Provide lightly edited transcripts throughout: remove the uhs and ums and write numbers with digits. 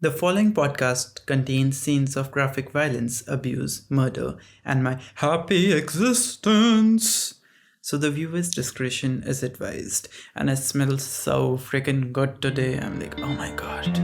The following podcast contains scenes of graphic violence, abuse, murder, and my happy existence. So the viewer's discretion is advised. And I smell so freaking good today. I'm like, oh my god.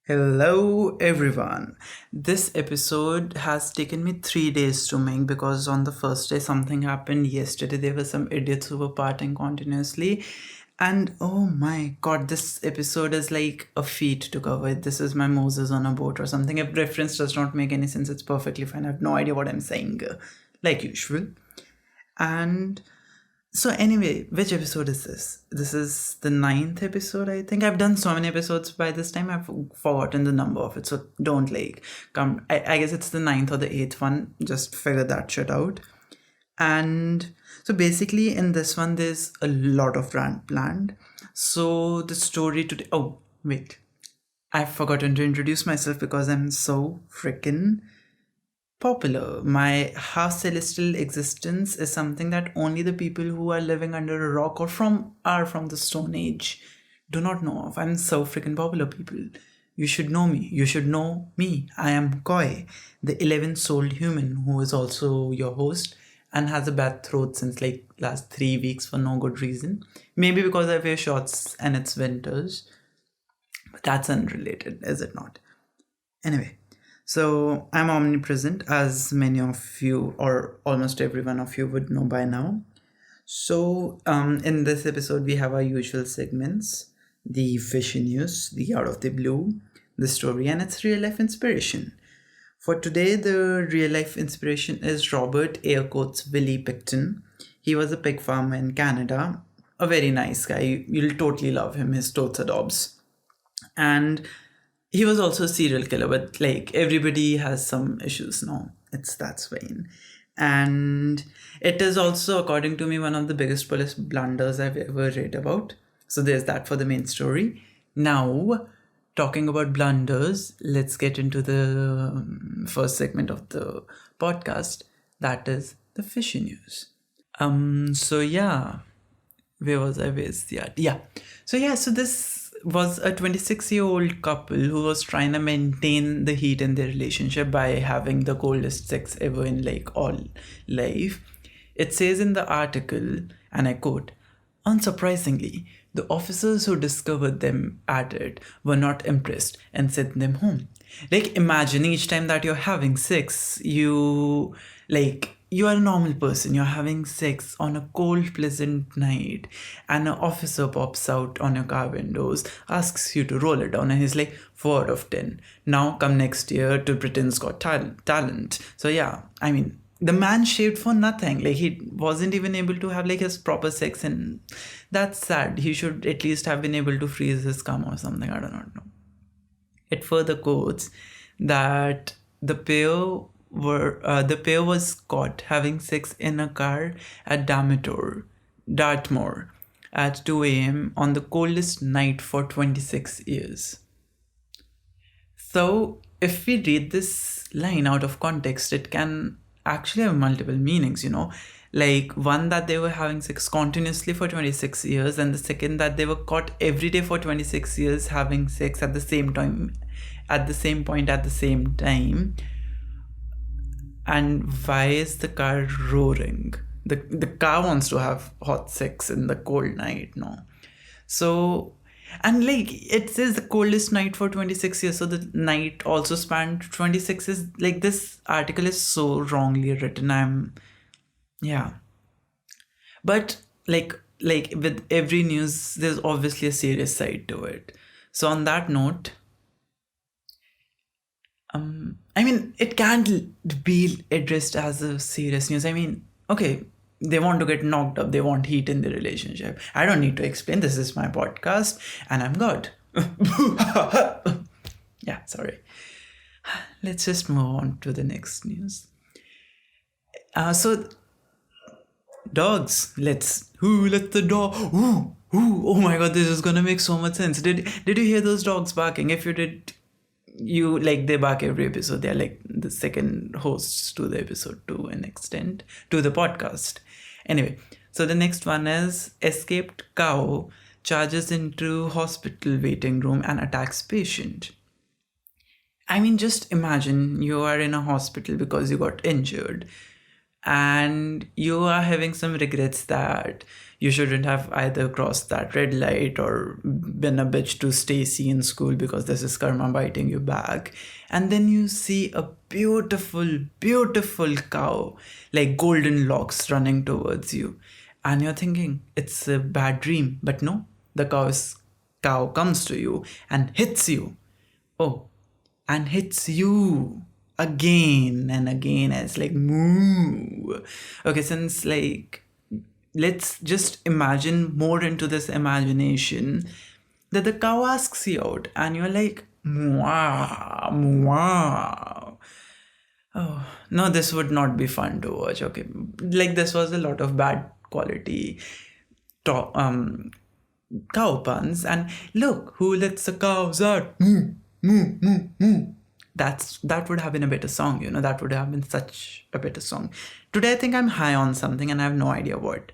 Hello everyone. This episode has taken me 3 days to make because on the first day something happened. Yesterday there were some idiots who were partying continuously. And oh my god, this episode is like a feat to cover. This is my Moses on a boat or something. If reference does not make any sense, it's perfectly fine. I have no idea what I'm saying, like usual. And so anyway, which episode is this? This is the 9th episode, I think. I've done so many episodes by this time. I've forgotten the number of it. So don't come. I guess it's the 9th or the 8th one. Just figure that shit out. And so basically in this one, there's a lot of rant planned. So the story today... Oh, wait. I've forgotten to introduce myself because I'm so freaking popular. My half celestial existence is something that only the people who are living under a rock or from the Stone Age do not know of. I'm so freaking popular, people. You should know me. You should know me. I am Koi, the 11th-souled human who is also your host and has a bad throat since like last 3 weeks for no good reason. Maybe because I wear shorts and it's winters. But that's unrelated, is it not? Anyway. So I'm omnipresent, as many of you or almost every one of you would know by now. So in this episode, we have our usual segments: the fishy news, the out of the blue, the story, and its real life inspiration. For today, the real life inspiration is Robert William Pickton. He was a pig farmer in Canada, a very nice guy. You'll totally love him. His totes are dobs. And he was also a serial killer, but like everybody has some issues now. That's fine. And it is also, according to me, one of the biggest police blunders I've ever read about. So there's that for the main story. Now, talking about blunders, let's get into the first segment of the podcast. That is the fishy news. So yeah, where was I? So this was a 26-year-old couple who was trying to maintain the heat in their relationship by having the coldest sex ever in like all life. It says in the article, and I quote, "Unsurprisingly, the officers who discovered them at it were not impressed and sent them home." Like imagine each time that you're having sex, you are a normal person, you're having sex on a cold, pleasant night, and an officer pops out on your car windows, asks you to roll it down, and he's like, 4 out of 10. Now come next year to Britain's Got Talent. So yeah, I mean, the man shaved for nothing. Like he wasn't even able to have like his proper sex, and that's sad. He should at least have been able to freeze his cum or something. I do not know. It further quotes that the pair was caught having sex in a car at Dartmoor at 2 a.m. on the coldest night for 26 years. So if we read this line out of context, it can actually have multiple meanings, like one, that they were having sex continuously for 26 years, and the second, that they were caught every day for 26 years having sex at the same time, at the same point, at the same time. And why is the car roaring? The car wants to have hot sex in the cold night, no? So, and like it says the coldest night for 26 years, so the night also spanned 26 years. Like this article is so wrongly written. But like with every news, there's obviously a serious side to it. So on that note, I mean, it can't be addressed as a serious news. I mean, okay, they want to get knocked up. They want heat in the relationship. I don't need to explain. This is my podcast and I'm God. Yeah, sorry. Let's just move on to the next news. So, dogs. Let the dog. Ooh, oh my god, this is gonna make so much sense. Did you hear those dogs barking? If you did, you like, they bark every episode. They're like the second hosts to the episode to an extent, to the podcast. Anyway, so the next one is escaped cow charges into hospital waiting room and attacks patient. I mean, just imagine you are in a hospital because you got injured and you are having some regrets that you shouldn't have either crossed that red light or been a bitch to Stacy in school because this is karma biting you back. And then you see a beautiful, beautiful cow, like golden locks running towards you. And you're thinking it's a bad dream. But no, the cow comes to you and hits you. Oh, and hits you again and again. It's like, moo. Okay, since like, let's just imagine more into this imagination that the cow asks you out and you're like, wow, wow. Oh, no, this would not be fun to watch. Okay, like this was a lot of bad quality cow puns. And look, who lets the cows out? Moo, moo, moo, moo. That would have been a better song, you know. That would have been such a better song. Today I think I'm high on something and I have no idea what.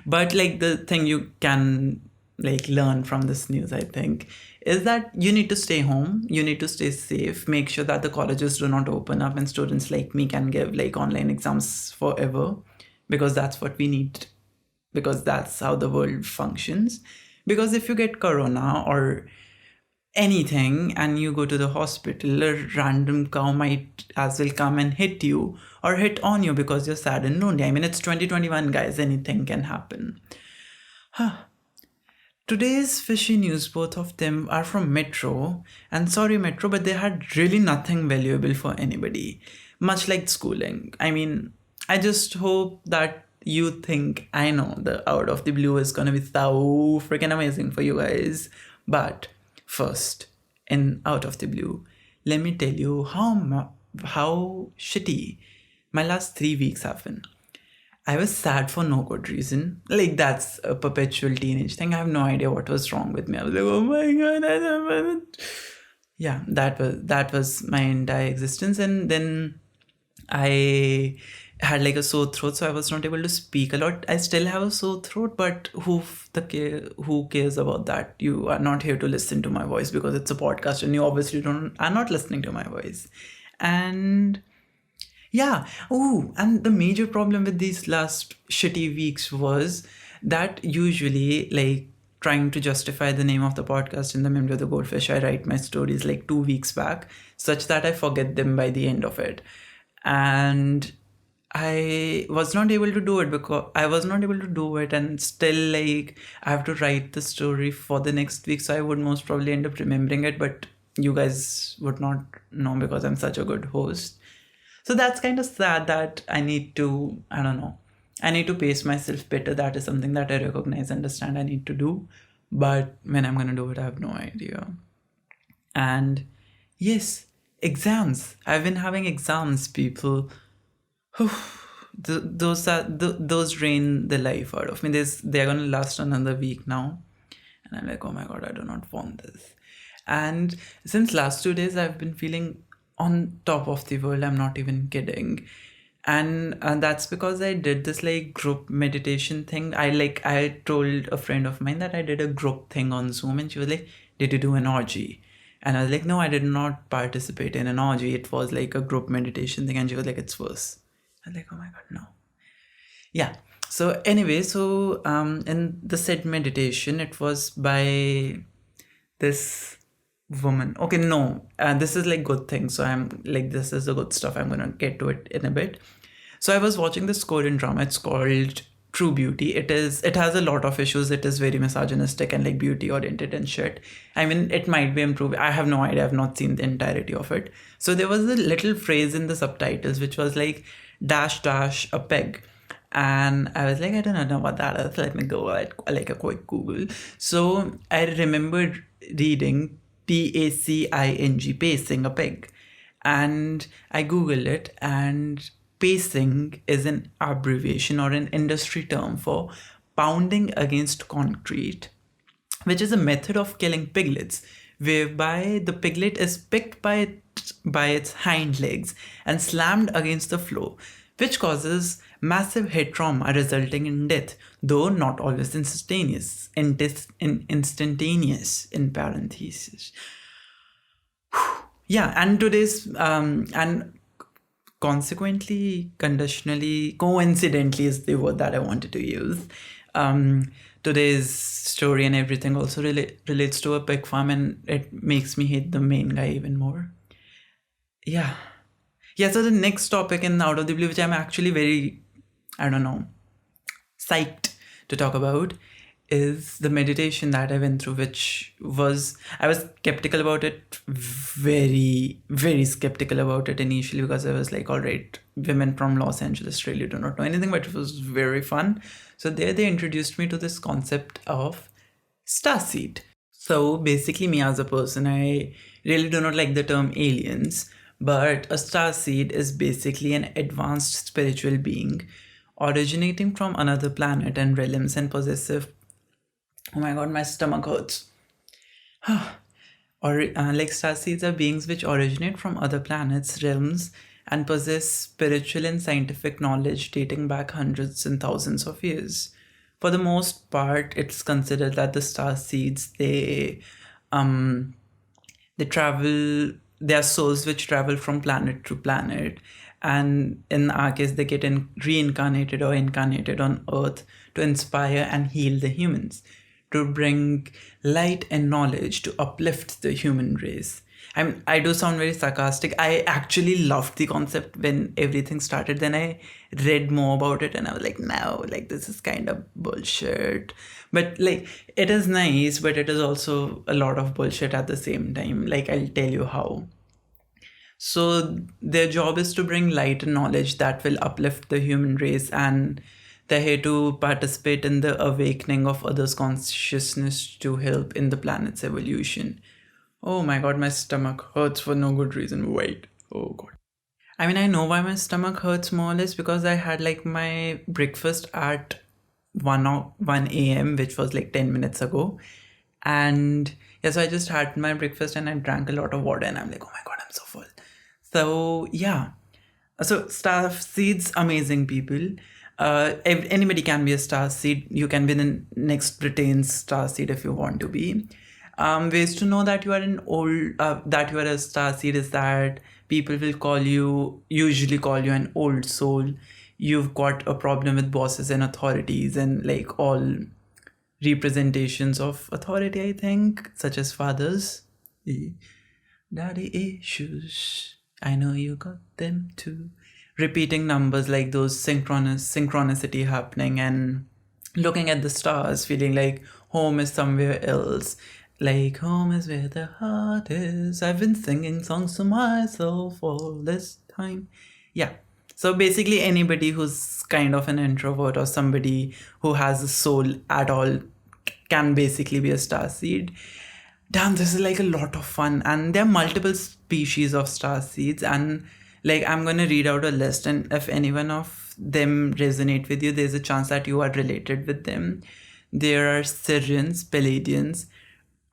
But like the thing you can like learn from this news, I think, is that you need to stay home, you need to stay safe, make sure that the colleges do not open up and students like me can give like online exams forever, because that's what we need, because that's how the world functions. Because if you get corona or anything and you go to the hospital, a random cow might as well come and hit you or hit on you because you're sad and lonely. I mean, it's 2021, guys, anything can happen. Today's fishy news, both of them are from Metro, and sorry Metro, but they had really nothing valuable for anybody, much like schooling. I mean, I just hope that you think, I know the out of the blue is gonna be so freaking amazing for you guys, but first, in out of the blue, let me tell you how shitty my last 3 weeks have been. I was sad for no good reason. Like, that's a perpetual teenage thing. I have no idea what was wrong with me. I was like, oh my god, yeah, that was my entire existence. And then I had like a sore throat, so I was not able to speak a lot. I still have a sore throat, but who cares about that? You are not here to listen to my voice because it's a podcast, and you obviously are not listening to my voice. And yeah, and the major problem with these last shitty weeks was that usually, like, trying to justify the name of the podcast in the memory of the Goldfish, I write my stories like 2 weeks back, such that I forget them by the end of it. And I was not able to do it and still, like, I have to write the story for the next week, so I would most probably end up remembering it, but you guys would not know because I'm such a good host. So that's kind of sad that I need to pace myself better. That is something that I recognize, understand I need to do, but when I'm going to do it, I have no idea. And yes, exams. I've been having exams, people. Those drain the life out of me. They're going to last another week now. And I'm like, oh my god, I do not want this. And since last 2 days, I've been feeling on top of the world. I'm not even kidding. And that's because I did this like group meditation thing. I told a friend of mine that I did a group thing on Zoom, and she was like, did you do an orgy? And I was like, no, I did not participate in an orgy. It was like a group meditation thing. And she was like, it's worse. I was like, oh my god, no. Yeah. So anyway, in the said meditation, it was by this woman. Okay, no, this is like good thing. So I'm like, this is the good stuff. I'm gonna get to it in a bit. So I was watching this Korean drama. It's called True Beauty. It has a lot of issues. It is very misogynistic and like beauty oriented and shit. I mean, it might be improved. I have no idea. I've not seen the entirety of it. So there was a little phrase in the subtitles which was like dash dash a peg. And I was like, I don't know what that is. Let me go like a quick Google. So I remembered reading PACING, pacing, a peg. And I Googled it, and pacing is an abbreviation or an industry term for pounding against concrete, which is a method of killing piglets, whereby the piglet is picked by its hind legs and slammed against the floor, which causes massive head trauma resulting in death, though not always instantaneous. Instantaneous in parentheses. Yeah, and today's and consequently, conditionally, coincidentally is the word that I wanted to use. Today's story and everything also relates to a pig farm, and it makes me hate the main guy even more. Yeah. So the next topic in Out of the Blue, which I'm actually very, psyched to talk about, is the meditation that I went through, which I was skeptical about it, very, very skeptical about it initially, because I was like, all right, women from Los Angeles really do not know anything, but it was very fun. So there they introduced me to this concept of starseed. So basically, me as a person, I really do not like the term aliens, but a starseed is basically an advanced spiritual being originating from another planet and realms and possessive. Oh my god, my stomach hurts. Like starseeds are beings which originate from other planets, realms, and possess spiritual and scientific knowledge dating back hundreds and thousands of years. For the most part, it's considered that the starseeds, they travel. They are souls which travel from planet to planet, and in our case, they get reincarnated or incarnated on Earth to inspire and heal the humans, to bring light and knowledge to uplift the human race. I do sound very sarcastic. I actually loved the concept when everything started. Then I read more about it and I was like, no, like this is kind of bullshit. But like it is nice, but it is also a lot of bullshit at the same time. Like I'll tell you how. So their job is to bring light and knowledge that will uplift the human race, and they're here to participate in the awakening of others' consciousness to help in the planet's evolution. Oh my god, my stomach hurts for no good reason. Wait. Oh god. I mean, I know why my stomach hurts more or less, because I had like my breakfast at 1 a.m., which was like 10 minutes ago. And yeah, so I just had my breakfast and I drank a lot of water and I'm like, oh my god, I'm so full. So yeah. So star seeds, amazing people. Anybody can be a star seed. You can be the next Britain's star seed if you want to be. Ways to know that you are that you are a star seed is that people will usually call you an old soul. You've got a problem with bosses and authorities and like all representations of authority, I think, such as fathers. Daddy issues, I know you got them too. Repeating numbers like those, synchronicity happening, and looking at the stars, feeling like home is somewhere else. Like home is where the heart is. I've been singing songs to myself all this time. Yeah. So basically anybody who's kind of an introvert or somebody who has a soul at all can basically be a starseed. Damn, this is like a lot of fun. And there are multiple species of starseeds. And like I'm going to read out a list. And if any one of them resonate with you, there's a chance that you are related with them. There are Sirians, Palladians,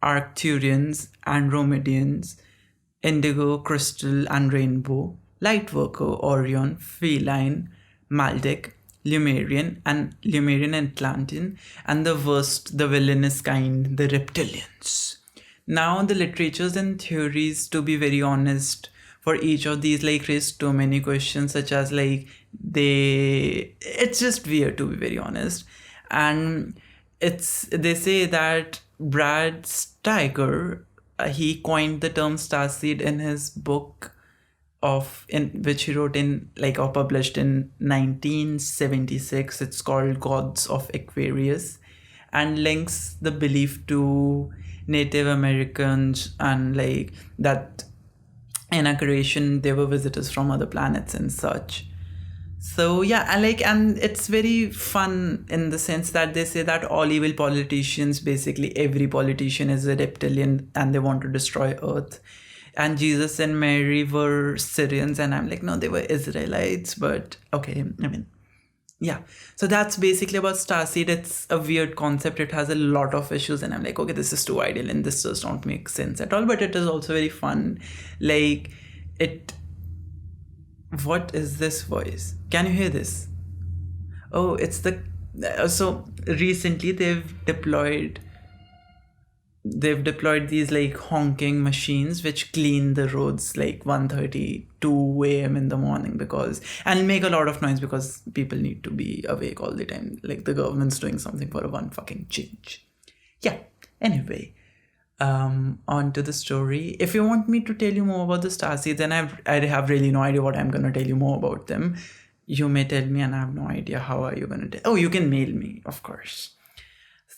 Arcturians, Andromedians, Indigo, Crystal, and Rainbow, Lightworker, Orion, Feline, Maldek, Lemurian Atlantean, and the worst, the villainous kind, the Reptilians. Now, the literatures and theories, to be very honest, for each of these like raise too many questions, such as like it's just weird, to be very honest. And they say that Brad Steiger, he coined the term starseed in his book which he wrote in like or published in 1976. It's called Gods of Aquarius, and links the belief to Native Americans and like that in a creation they were visitors from other planets and such. So yeah, and it's very fun in the sense that they say that all evil politicians, basically every politician is a reptilian and they want to destroy Earth. And Jesus and Mary were Syrians, and I'm like, no, they were Israelites, but okay, I mean, Yeah, so that's basically about starseed. It's a weird concept. It has a lot of issues, and I'm like, okay, this is too ideal, and this does not make sense at all. But it is also very fun. Like, it. What is this voice? Can you hear this? Oh, it's the. So recently they've deployed these like honking machines which clean the roads like 1:30 2 a.m. in the morning, because and make a lot of noise because people need to be awake all the time, like the government's doing something for a one fucking change. Yeah, anyway, on to the story. If you want me to tell you more about the starseeds, then I have really no idea what I'm gonna tell you more about them. You may tell me and I have no idea how are you gonna tell. Oh, you can mail me, of course.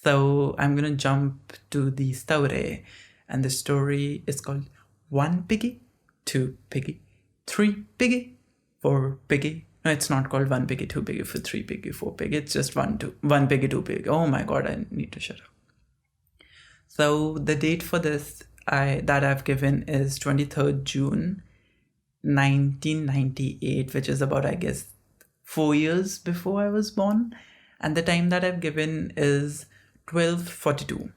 So I'm gonna jump to the story, and the story is called One Piggy, Two Piggy, Three Piggy, Four Piggy. No, it's not called One Piggy, Two Piggy, for Three Piggy, Four Piggy. It's just one Piggy, Two Piggy. Oh my god, I need to shut up. So the date for this that I've given is 23rd June 1998, which is about, I guess, 4 years before I was born. And the time that I've given is 12:42.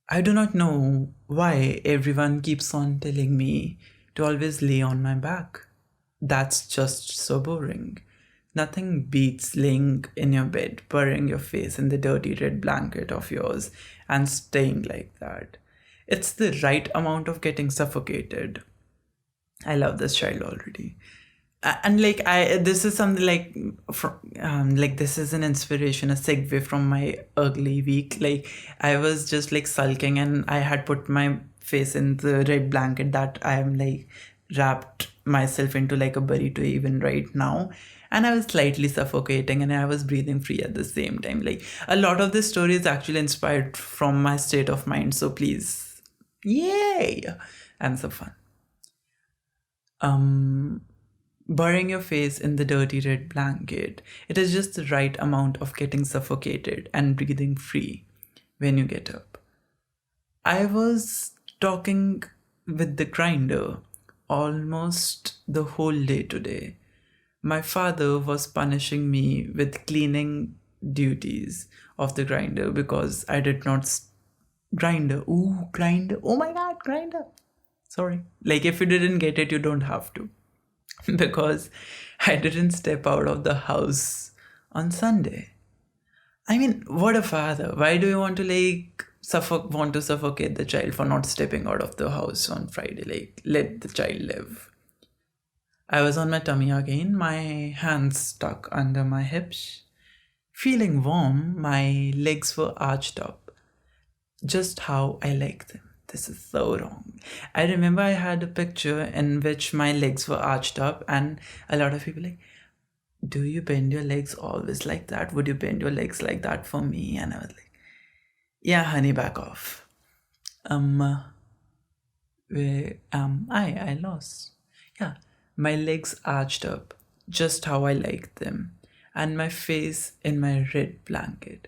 I do not know why everyone keeps on telling me to always lay on my back. That's just so boring. Nothing beats laying in your bed, burying your face in the dirty red blanket of yours and staying like that. It's the right amount of getting suffocated. I love this child already. And like this is something like like this is an inspiration, a segue from my ugly week. Like I was just like sulking, and I had put my face in the red blanket that I am like wrapped myself into like a burrito even right now, and I was slightly suffocating and I was breathing free at the same time. Like a lot of this story is actually inspired from my state of mind, so please, yay, and so fun. Burying your face in the dirty red blanket. It is just the right amount of getting suffocated and breathing free when you get up. I was talking with the grinder almost the whole day today. My father was punishing me with cleaning duties of the grinder because I did not grinder. Ooh, grinder. Oh my god, grinder. Sorry. Like if you didn't get it, you don't have to. Because I didn't step out of the house on Sunday. I mean, what a father. Why do you want to like suffocate the child for not stepping out of the house on Friday? Like, let the child live. I was on my tummy again, my hands stuck under my hips. Feeling warm, my legs were arched up. Just how I like them. This is so wrong. I remember I had a picture in which my legs were arched up, and a lot of people like, do you bend your legs always like that? Would you bend your legs like that for me? And I was like, yeah, honey, back off. Where am I lost. Yeah, my legs arched up, just how I liked them, and my face in my red blanket.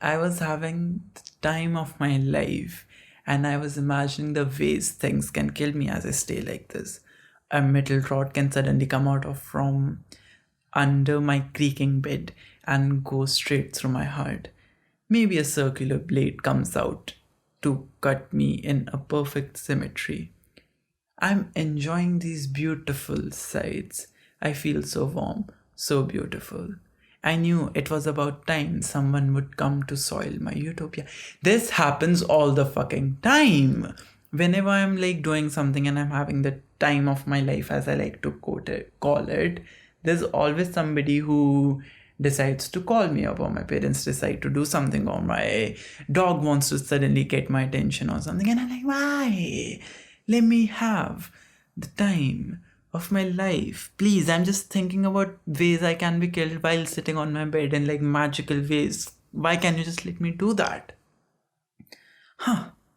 I was having the time of my life, and I was imagining the ways things can kill me as I stay like this. A metal rod can suddenly come out of from under my creaking bed and go straight through my heart. Maybe a circular blade comes out to cut me in a perfect symmetry. I'm enjoying these beautiful sights. I feel so warm, so beautiful. I knew it was about time someone would come to soil my utopia. This happens all the fucking time. Whenever I'm like doing something and I'm having the time of my life, as I like to call it, there's always somebody who decides to call me up, or my parents decide to do something, or my dog wants to suddenly get my attention or something, and I'm like, why? Let me have the time of my life. Please, I'm just thinking about ways I can be killed while sitting on my bed in like magical ways. Why can't you just let me do that?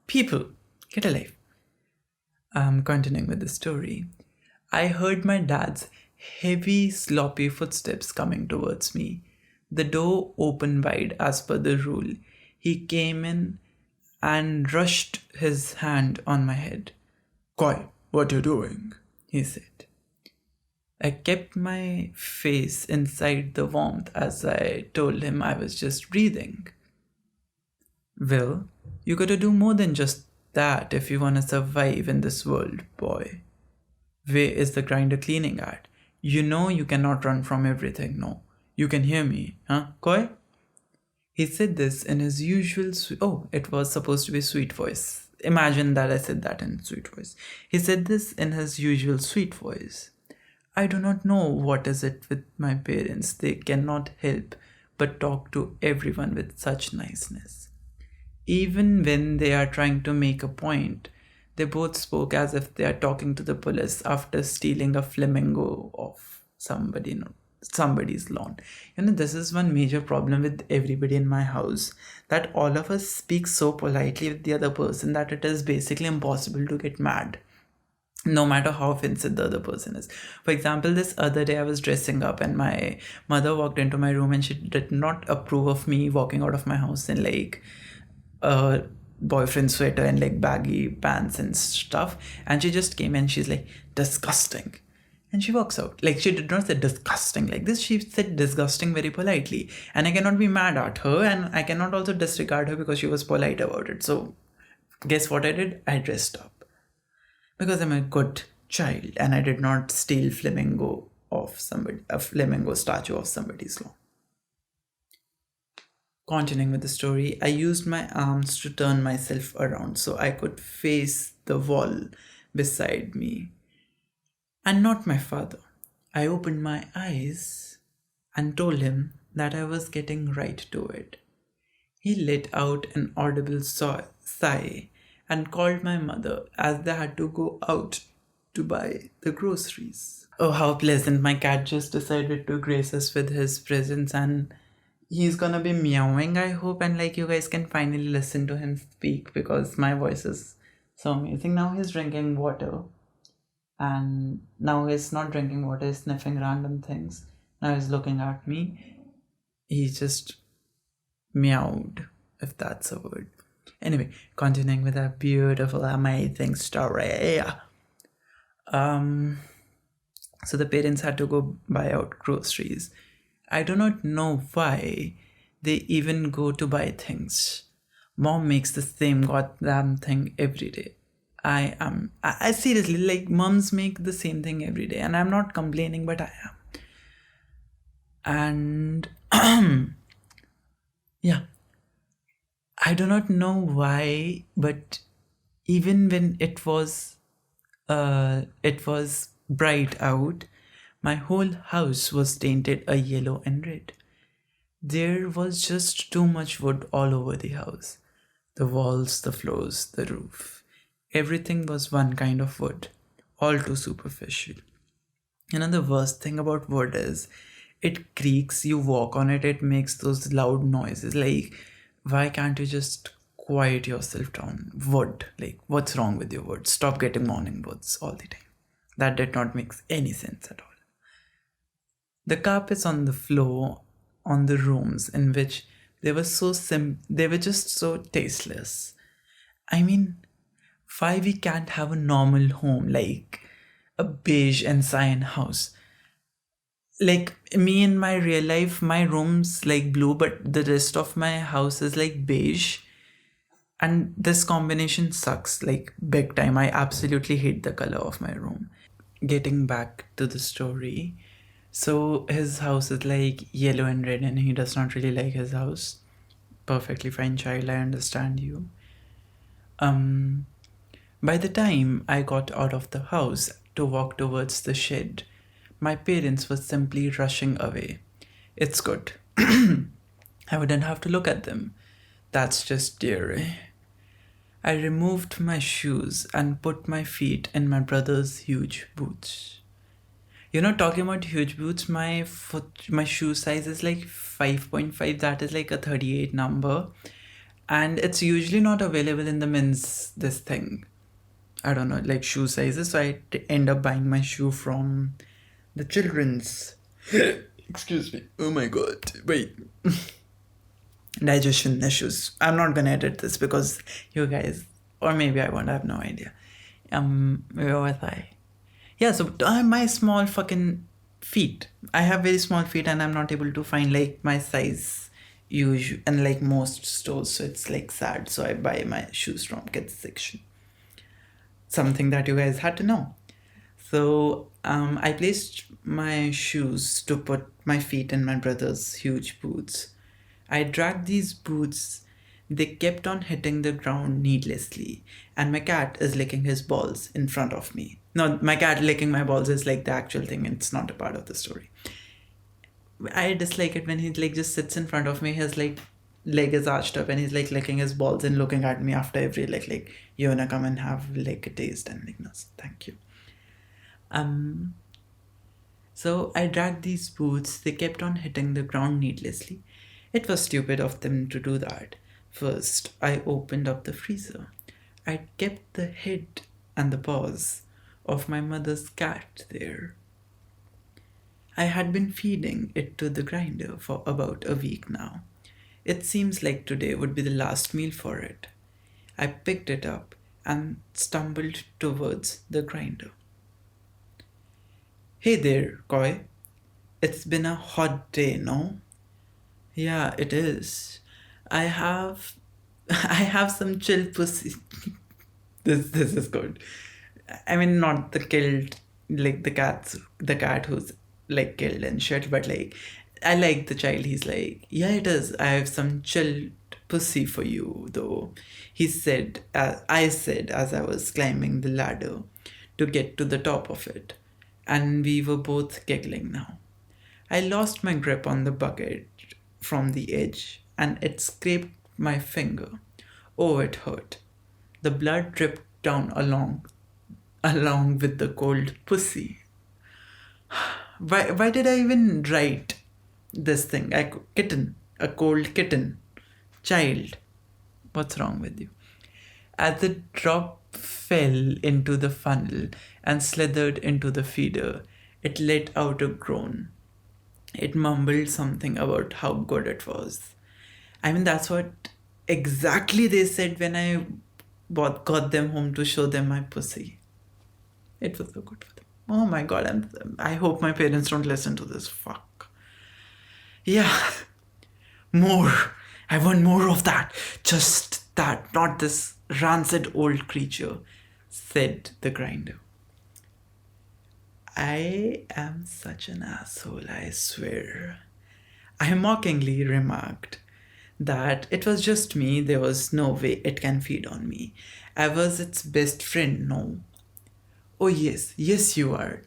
People, get a life. Continuing with the story. I heard my dad's heavy, sloppy footsteps coming towards me. The door opened wide as per the rule. He came in and rushed his hand on my head. "Koi, what are you doing?" he said. I kept my face inside the warmth as I told him I was just breathing. Well, you gotta do more than just that if you wanna survive in this world, boy. Where is the grinder cleaning at? You know you cannot run from everything, no. You can hear me, huh, Koi? He said this in his usual it was supposed to be sweet voice. Imagine that I said that in sweet voice. He said this in his usual sweet voice. I do not know what is it with my parents. They cannot help but talk to everyone with such niceness. Even when they are trying to make a point, they both spoke as if they are talking to the police after stealing a flamingo off somebody's lawn. This is one major problem with everybody in my house, that all of us speak so politely with the other person that it is basically impossible to get mad, no matter how offensive the other person is. For example, this other day I was dressing up and my mother walked into my room and she did not approve of me walking out of my house in like a boyfriend sweater and like baggy pants and stuff. And she just came and she's like, disgusting. And she walks out. Like, she did not say disgusting like this. She said disgusting very politely. And I cannot be mad at her and I cannot also disregard her because she was polite about it. So guess what I did? I dressed up. Because I'm a good child and I did not steal a flamingo statue of somebody's lawn. Continuing with the story, I used my arms to turn myself around so I could face the wall beside me and not my father. I opened my eyes and told him that I was getting right to it. He let out an audible sigh and called my mother as they had to go out to buy the groceries. Oh, how pleasant. My cat just decided to grace us with his presence and he's gonna be meowing, I hope, and like you guys can finally listen to him speak because my voice is so amazing. Now he's drinking water and now he's not drinking water, he's sniffing random things. Now he's looking at me. He just meowed, if that's a word. Anyway, continuing with our beautiful, amazing story. So the parents had to go buy out groceries. I do not know why they even go to buy things. Mom makes the same goddamn thing every day. I seriously, like, moms make the same thing every day, and I'm not complaining, but I am. And yeah. I do not know why, but even when it was bright out, my whole house was tainted a yellow and red. There was just too much wood all over the house. The walls, the floors, the roof. Everything was one kind of wood, all too superficial. The worst thing about wood is it creaks, you walk on it, it makes those loud noises. Like, why can't you just quiet yourself down? Wood, like, what's wrong with your wood? Stop getting morning woods all the time. That did not make any sense at all. The carpets on the floor, on the rooms in which they were just so tasteless. I mean, why we can't have a normal home like a beige and cyan house? Like me in my real life, my room's like blue, but the rest of my house is like beige. And this combination sucks, like big time. I absolutely hate the color of my room. Getting back to the story. So his house is like yellow and red and he does not really like his house. Perfectly fine, child, I understand you. By the time I got out of the house to walk towards the shed, my parents were simply rushing away. It's good. I wouldn't have to look at them. That's just dear. I removed my shoes and put my feet in my brother's huge boots. Talking about huge boots, my shoe size is like 5.5. That is like a 38 number. And it's usually not available in the men's this thing. I don't know, like shoe sizes. So I end up buying my shoe from the children's. Excuse me. Oh my god. Wait. Digestion issues. I'm not gonna edit this because you guys, or maybe I won't, I have no idea. Where was I? Yeah, so my small fucking feet. I have very small feet and I'm not able to find like my size usual and like most stores, so it's like sad. So I buy my shoes from kids section. Something that you guys had to know. So I placed my shoes to put my feet in my brother's huge boots. I dragged these boots. They kept on hitting the ground needlessly, and my cat is licking his balls in front of me. No, my cat licking my balls is like the actual thing. It's not a part of the story. I dislike it when he like just sits in front of me. His like leg is arched up and he's like licking his balls and looking at me after every like you wanna come and have like a taste, and like no, thank you. So I dragged these boots. They kept on hitting the ground needlessly. It was stupid of them to do that. First, I opened up the freezer. I kept the head and the paws of my mother's cat there. I had been feeding it to the grinder for about a week now. It seems like today would be the last meal for it. I picked it up and stumbled towards the grinder. Hey there, Koi. It's been a hot day, no? Yeah, it is. I have I have some chill pussy. This is good. I mean, not the killed like the cat who's like killed and shit, but like I like the child. He's like, yeah, it is. I have some chilled pussy for you, though. He said, I said as I was climbing the ladder to get to the top of it, and we were both giggling now. I lost my grip on the bucket from the edge, and it scraped my finger. Oh, it hurt. The blood dripped down along with the cold pussy. Why did I even write this thing? Kitten, a cold kitten, child. What's wrong with you? As the drop fell into the funnel and slithered into the feeder, it let out a groan. It mumbled something about how good it was. I mean, that's what exactly they said when I got them home to show them my pussy. It was so good for them. Oh my god, I hope my parents don't listen to this. Fuck. Yeah. More. I want more of that. Just that, not this rancid old creature, said the grinder. I am such an asshole, I swear. I mockingly remarked that it was just me, there was no way it can feed on me. I was its best friend, no. Oh, yes, you are.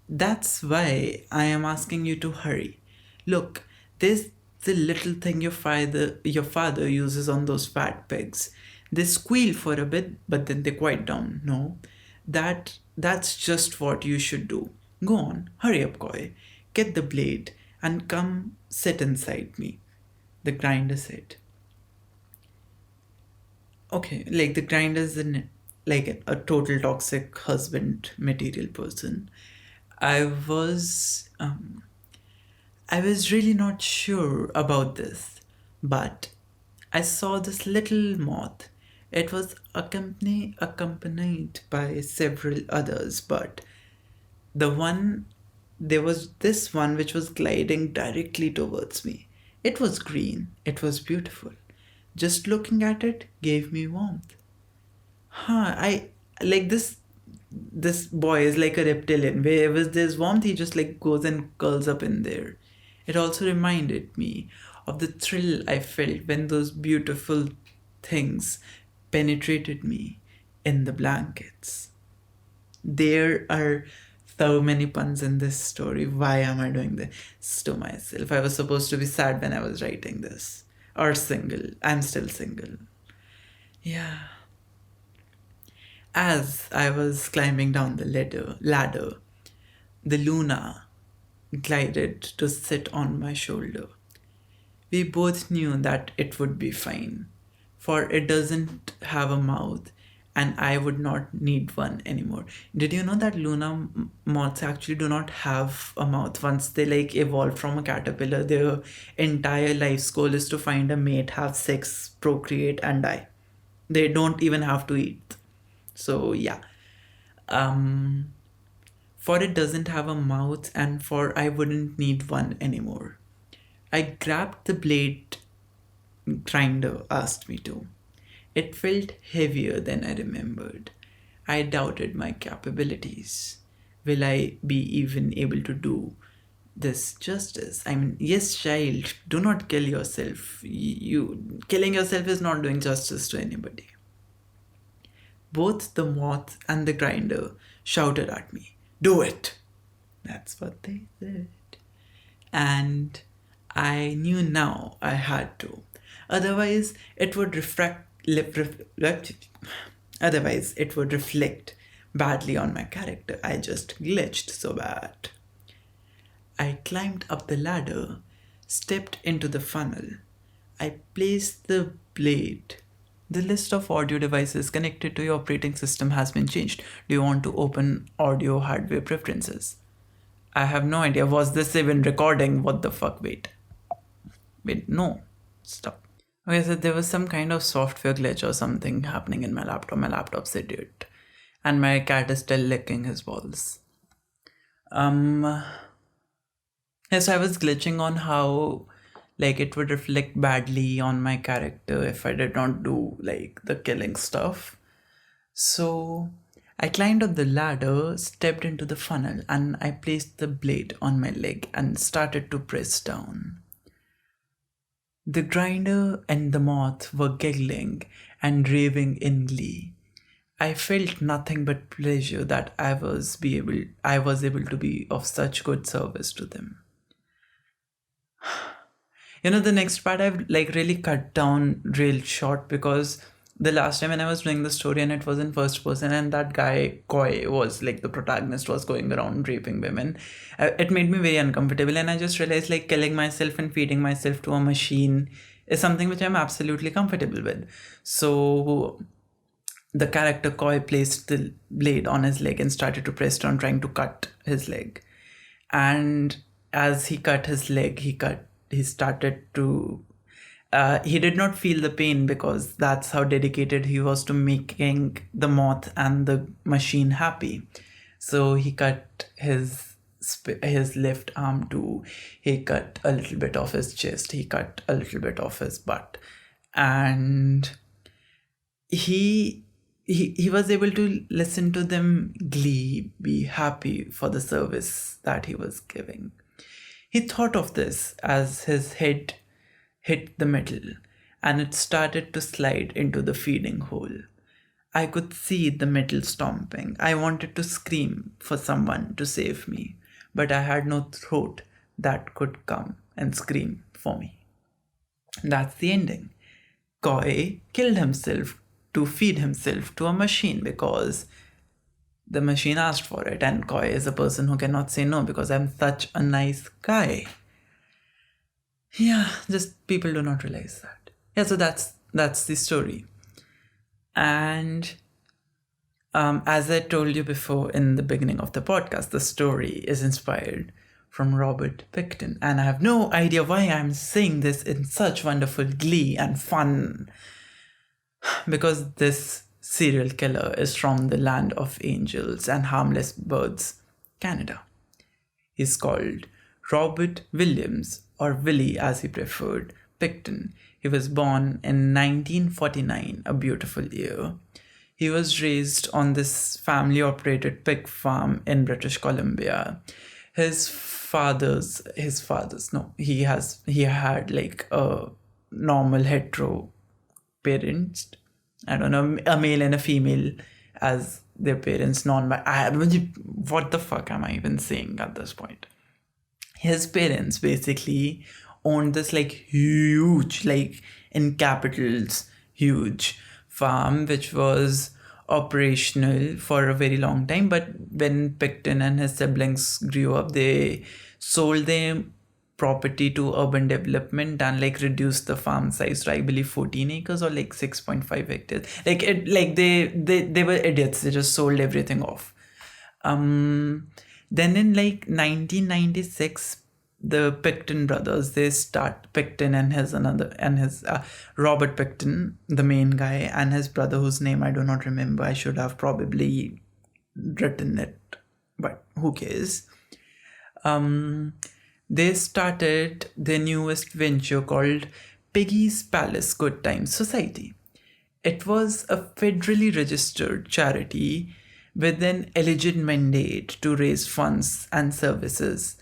That's why I am asking you to hurry. Look, there's the little thing your father uses on those fat pigs. They squeal for a bit, but then they quiet down. No, that's just what you should do. Go on, hurry up, Koi. Get the blade and come sit inside me, the grinder said. Okay, like the grinder's like a total toxic husband material person. I was I was really not sure about this, but I saw this little moth. It was accompanied by several others, but the one there was this one which was gliding directly towards me. It was green, it was beautiful. Just looking at it gave me warmth. I like this boy is like a reptilian. Wherever there's warmth, he just like goes and curls up in there. It also reminded me of the thrill I felt when those beautiful things penetrated me in the blankets. There are so many puns in this story. Why am I doing this to myself? I was supposed to be sad when I was writing this. Or single. I'm still single. Yeah. As I was climbing down the ladder, the Luna glided to sit on my shoulder. We both knew that it would be fine, for it doesn't have a mouth and I would not need one anymore. Did you know that Luna moths actually do not have a mouth? Once they like evolve from a caterpillar, their entire life's goal is to find a mate, have sex, procreate, and die. They don't even have to eat. So yeah. for it doesn't have a mouth, and for I wouldn't need one anymore. I grabbed the blade grinder asked me to. It felt heavier than I remembered. I doubted my capabilities. Will I be even able to do this justice? I mean, yes, child, do not kill yourself. You killing yourself is not doing justice to anybody. Both the moth and the grinder shouted at me, "Do it!" That's what they said. And I knew now I had to. Otherwise, it would otherwise it would reflect badly on my character. I just glitched so bad. I climbed up the ladder, stepped into the funnel. I placed the blade. The list of audio devices connected to your operating system has been changed. Do you want to open audio hardware preferences? I have no idea. Was this even recording? What the fuck? Wait, no. Stop. Okay, so there was some kind of software glitch or something happening in my laptop. My laptop's idiot. And my cat is still licking his balls. Yes, I was glitching on how like it would reflect badly on my character if I did not do like the killing stuff. So I climbed up the ladder, stepped into the funnel, and I placed the blade on my leg and started to press down. The grinder and the moth were giggling and raving in glee. I felt nothing but pleasure that I was able to be of such good service to them. The next part I've like really cut down real short, because the last time when I was doing the story and it was in first person and that guy Koi was like the protagonist was going around raping women, it made me very uncomfortable, and I just realized like killing myself and feeding myself to a machine is something which I'm absolutely comfortable with. So the character Koi placed the blade on his leg and started to press down, trying to cut his leg. And as he cut his leg, he started to he did not feel the pain, because that's how dedicated he was to making the moth and the machine happy. So he cut his left arm too. He cut a little bit off his chest. He cut a little bit off his butt, and he was able to listen to them glee, be happy for the service that he was giving. He thought of this as his head hit the metal and it started to slide into the feeding hole. I could see the metal stomping. I wanted to scream for someone to save me, but I had no throat that could come and scream for me. That's the ending. Koi killed himself to feed himself to a machine because the machine asked for it, and Koi is a person who cannot say no because I'm such a nice guy. Yeah, just people do not realize that. Yeah, so that's the story. And as I told you before in the beginning of the podcast, the story is inspired from Robert Pickton. And I have no idea why I'm saying this in such wonderful glee and fun. Because this serial killer is from the land of angels and harmless birds, Canada. He's called Robert Williams, or Willie as he preferred, Pickton. He was born in 1949, a beautiful year. He was raised on this family-operated pig farm in British Columbia. He had like a normal hetero parents. I don't know, a male and a female as their parents, what the fuck am I even saying at this point? His parents basically owned this like huge, like in capitals, huge farm, which was operational for a very long time. But when Pickton and his siblings grew up, they sold their property to urban development and like reduced the farm size to I believe 14 acres or like 6.5 hectares. They were idiots. They just sold everything off. Then in like 1996, the Pickton brothers, they start Pickton and his Robert Pickton, the main guy, and his brother whose name I do not remember. I should have probably written it but who cares? Um, they started their newest venture called Piggy's Palace Good Times Society. It was a federally registered charity with an alleged mandate to raise funds and services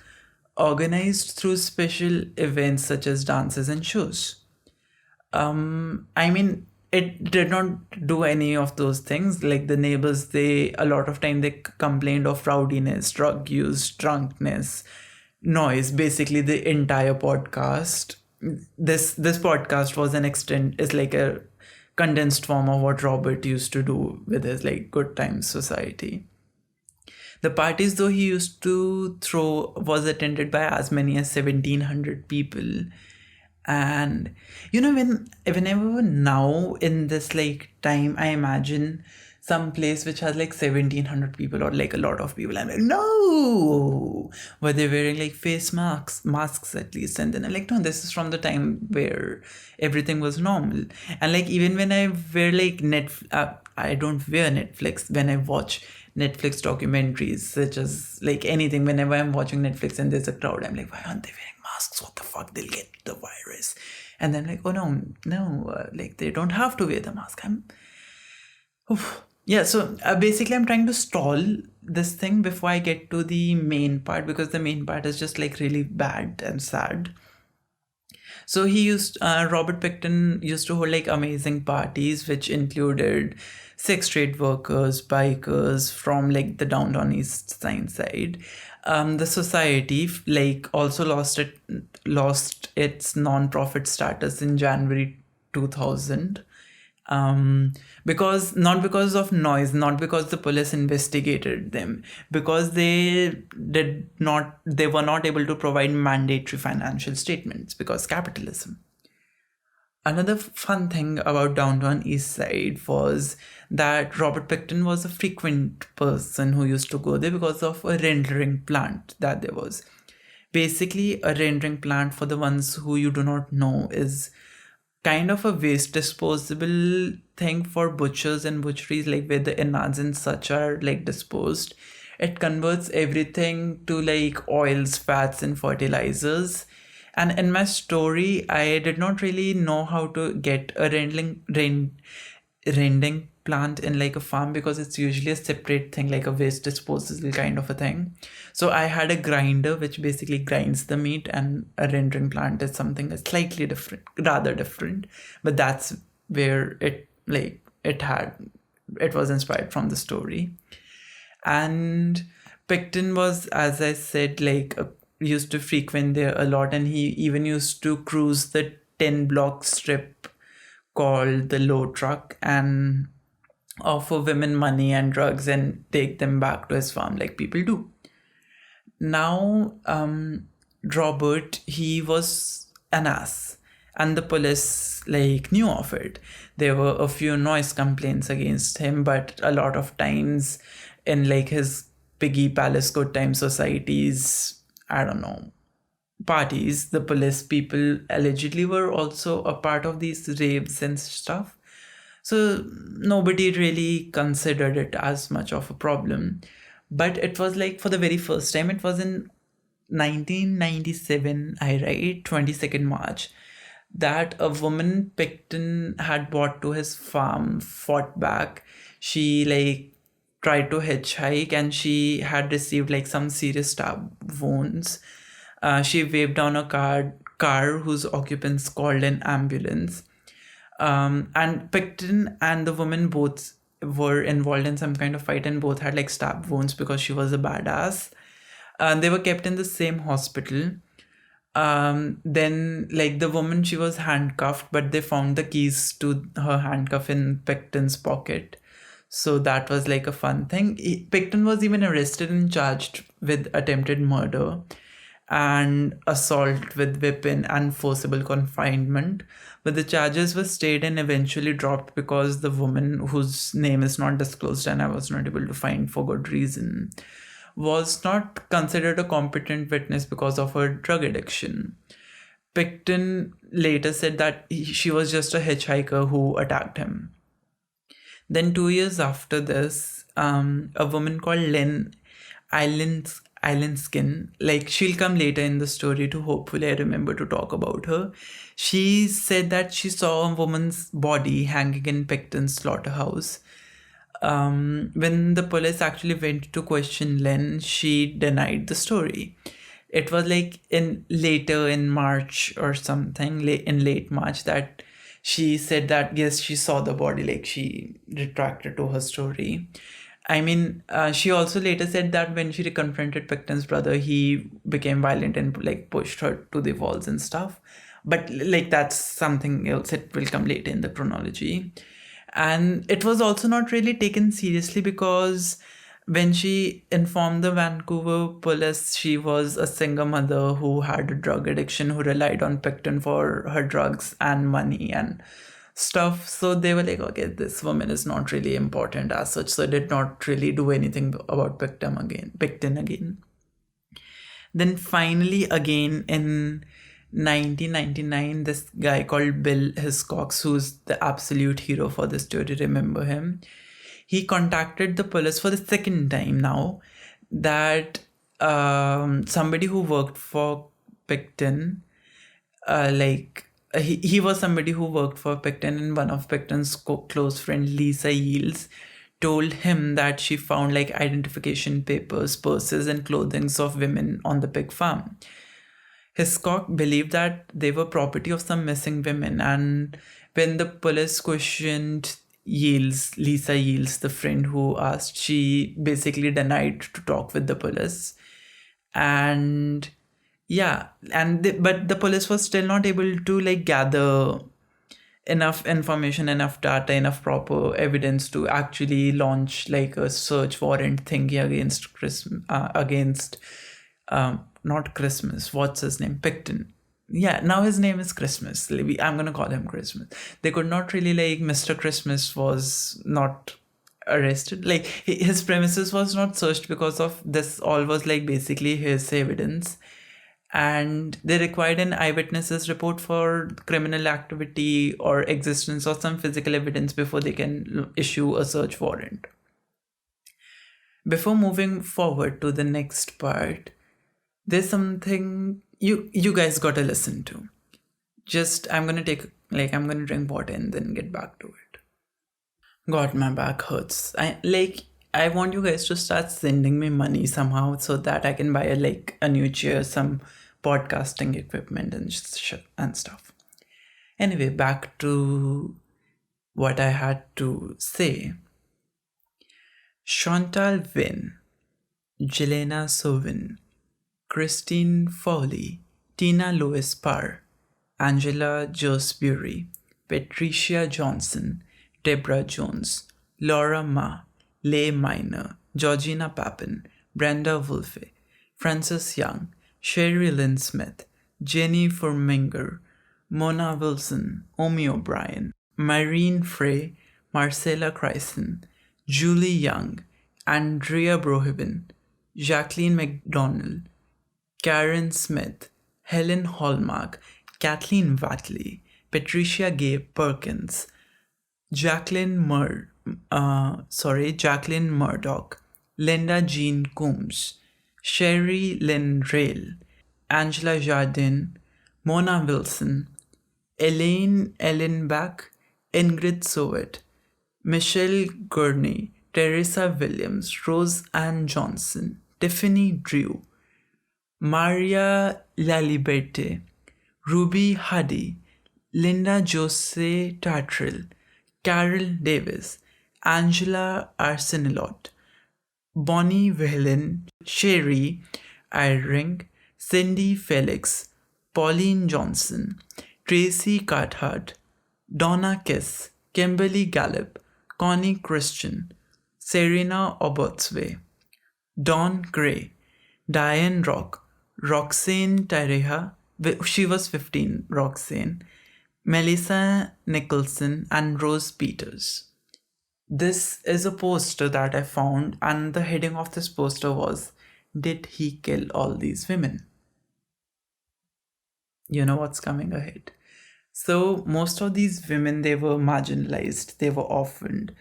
organized through special events such as dances and shows. I mean, it did not do any of those things. Like the neighbors, they a lot of time they complained of rowdiness, drug use, drunkenness, noise. Basically, the entire podcast. This podcast was an extent is like a condensed form of what Robert used to do with his like Good Times Society. The parties though he used to throw was attended by as many as 1700 people. And whenever now in this like time I imagine some place which has like 1700 people or like a lot of people, I'm like, no, but they're wearing like face masks at least. And then I'm like, no, this is from the time where everything was normal. And like even when I wear like I don't wear Netflix. When I watch Netflix documentaries such as like anything, whenever I'm watching Netflix and there's a crowd, I'm like, why aren't they wearing masks? What the fuck? They'll get the virus. And then like, oh no, like they don't have to wear the mask. Yeah, so basically I'm trying to stall this thing before I get to the main part, because the main part is just like really bad and sad. So Robert Pickton used to hold like amazing parties which included sex trade workers, bikers from like the downtown east side. The society like also lost its non-profit status in January 2000. Because not because of noise, not because the police investigated them, because they were not able to provide mandatory financial statements because capitalism. Another fun thing about downtown east side was that Robert Pickton was a frequent person who used to go there because of a rendering plant that there was. Basically, a rendering plant, for the ones who you do not know, is kind of a waste disposable thing for butchers and butcheries, like where the innards and such are like disposed. It converts everything to like oils, fats, and fertilizers. And in my story, I did not really know how to get a rendering plant in like a farm, because it's usually a separate thing, like a waste disposal kind of a thing. So I had a grinder which basically grinds the meat, and a rendering plant is something that's slightly different, rather different. But that's where it was inspired from the story. And Pickton was, as I said, used to frequent there a lot, and he even used to cruise the 10-block strip called the Low Truck and offer women money and drugs and take them back to his farm like people do. Now, Robert, he was an ass, and the police knew of it. There were a few noise complaints against him, but a lot of times in his Piggy Palace Good Time Societies, I don't know, parties, the police people allegedly were also a part of these raves and stuff. So nobody really considered it as much of a problem. But it was for the very first time, it was in 1997, I write, 22nd March, that a woman Pickton had brought to his farm fought back. She tried to hitchhike, and she had received some serious stab wounds. She waved down a car whose occupants called an ambulance. And Pickton and the woman both were involved in some kind of fight, and both had stab wounds because she was a badass. They were kept in the same hospital. Then the woman, she was handcuffed, but they found the keys to her handcuff in Pickton's pocket. So that was a fun thing. Pickton was even arrested and charged with attempted murder and assault with weapon and forcible confinement. But the charges were stayed and eventually dropped because the woman, whose name is not disclosed and I was not able to find for good reason, was not considered a competent witness because of her drug addiction. Pickton later said that she was just a hitchhiker who attacked him. Then 2 years after this, a woman called Lynn, island skin. Like, she'll come later in the story to hopefully I remember to talk about her. She said that she saw a woman's body hanging in Pickton's slaughterhouse. When the police actually went to question Lynn, she denied the story. It was like in later in March or something, in late March, that she said that yes, she saw the body. Like, she retracted to her story. I mean, she also later said that when she confronted Pickton's brother, he became violent and like pushed her to the walls and stuff. But like, that's something else. It will come later in the chronology. And it was also not really taken seriously because when she informed the Vancouver police, she was a single mother who had a drug addiction, who relied on Pickton for her drugs and money and stuff. So they were like, okay, this woman is not really important as such. So did not really do anything about Pickton again. Then finally, again in 1999, this guy called Bill Hiscox, who's the absolute hero for this story, remember him? He contacted the police for the second time now that somebody who worked for Pickton, he was somebody who worked for Pickton, and one of Pickton's close friend, Lisa Yields, told him that she found like identification papers, purses, and clothings of women on the pig farm. Hiscock believed that they were property of some missing women, and when the police questioned Lisa Yields, the friend who asked, she basically denied to talk with the police. And yeah, but the police was still not able to like gather enough information, enough data, enough proper evidence to actually launch like a search warrant thingy against not Christmas, what's his name, Pickton. Yeah, now his name is Christmas. I'm gonna call him Christmas. They could not really like, Mr. Christmas was not arrested. Like, his premises was not searched because of this. All was like basically his evidence, and they required an eyewitness's report for criminal activity or existence of some physical evidence before they can issue a search warrant. Before moving forward to the next part, there's something you guys gotta listen to. I'm gonna drink water and then get back to it. God, my back hurts. I want you guys to start sending me money somehow so that I can buy a new chair, some podcasting equipment and stuff. Anyway, back to what I had to say. Chantal Wynne, Jelena Sovin, Christine Fowley, Tina Lois Parr, Angela Josbury, Patricia Johnson, Deborah Jones, Laura Ma, Leigh Minor, Georgina Papin, Brenda Wolfe, Frances Young, Sherry Lynn Smith, Jenny Furminger, Mona Wilson, Omi O'Brien, Myrene Frey, Marcella Chryson, Julie Young, Andrea Brohibin, Jacqueline McDonnell, Karen Smith, Helen Hallmark, Kathleen Watley, Patricia Gay Perkins, Jacqueline Murdoch, Linda Jean Coombs, Sherry Lynn Rail, Angela Jardine, Mona Wilson, Elaine Ellenbach, Ingrid Sowitt, Michelle Gurney, Teresa Williams, Rose Ann Johnson, Tiffany Drew, Maria Laliberte, Ruby Huddy, Linda Jose Tartrell, Carol Davis, Angela Arsenalot, Bonnie Whelan, Sherry Eyring, Cindy Felix, Pauline Johnson, Tracy Carthart, Donna Kiss, Kimberly Gallup, Connie Christian, Serena Obotswe, Dawn Gray, Diane Rock, Roxane Tyreha, she was 15, Roxane, Melissa Nicholson, and Rose Peters. This is a poster that I found, and the heading of this poster was, "Did he kill all these women?" You know what's coming ahead. So most of these women, they were marginalized, they were orphaned,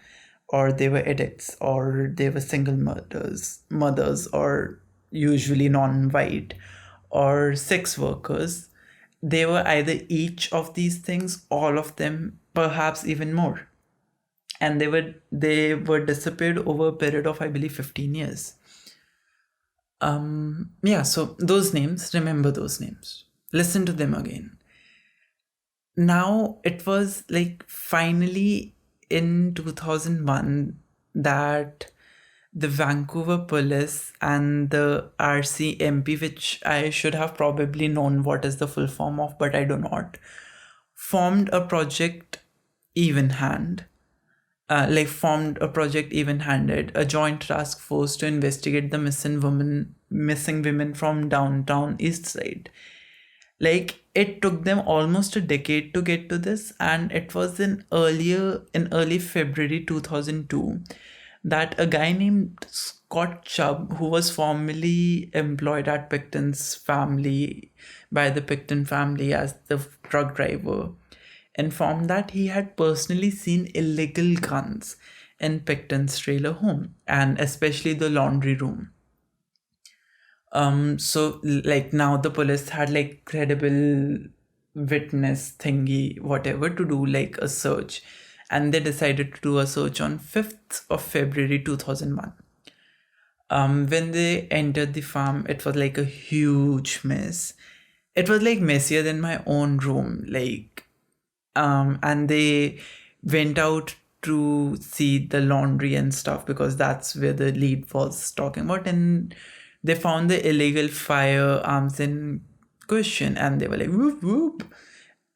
or they were addicts, or they were single mothers, or usually non-white, or sex workers. They were either each of these things, all of them, perhaps even more. And they were disappeared over a period of, I believe, 15 years. Yeah, so those names, remember those names. Listen to them again. Now it was like finally in 2001 that the Vancouver police and the RCMP, which I should have probably known what is the full form of, but I do not, formed a project formed a project even-handed, a joint task force to investigate the missing women from downtown Eastside. Like, it took them almost a decade to get to this, and it was in early February 2002 that a guy named Scott Chubb, who was formerly employed at Pickton's family by the Pickton family as the truck driver, informed that he had personally seen illegal guns in Pickton's trailer home, and especially the laundry room. So like now the police had like credible witness thingy, whatever, to do like a search, and they decided to do a search on 5th of February 2001. When they entered the farm, it was like a huge mess. It was like messier than my own room, and they went out to see the laundry and stuff because that's where the lead was talking about, and they found the illegal firearms in question, and they were like whoop whoop,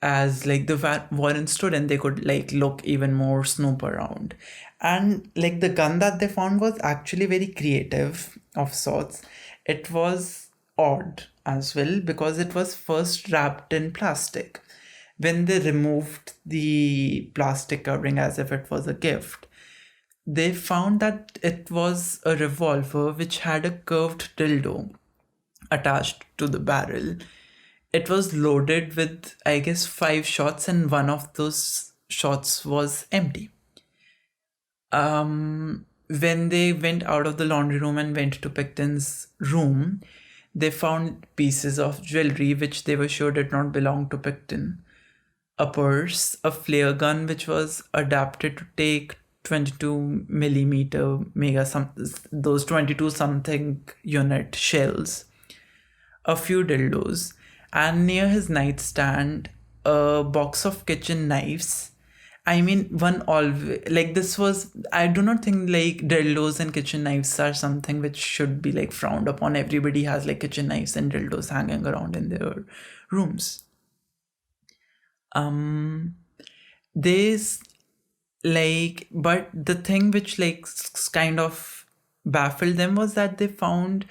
as like the warrant stood, and they could like look even more, snoop around. And like the gun that they found was actually very creative of sorts. It was odd as well because it was first wrapped in plastic. When they removed the plastic covering as if it was a gift, they found that it was a revolver which had a curved dildo attached to the barrel. It was loaded with, I guess, 5 shots, and one of those shots was empty. When they went out of the laundry room and went to Pickton's room, they found pieces of jewelry which they were sure did not belong to Pickton. A purse, a flare gun which was adapted to take 22 millimeter those 22 something unit shells, a few dildos, and near his nightstand a box of kitchen knives. I mean, one always like this was. I do not think like dildos and kitchen knives are something which should be like frowned upon. Everybody has like kitchen knives and dildos hanging around in their rooms. This but the thing which like kind of baffled them was that they found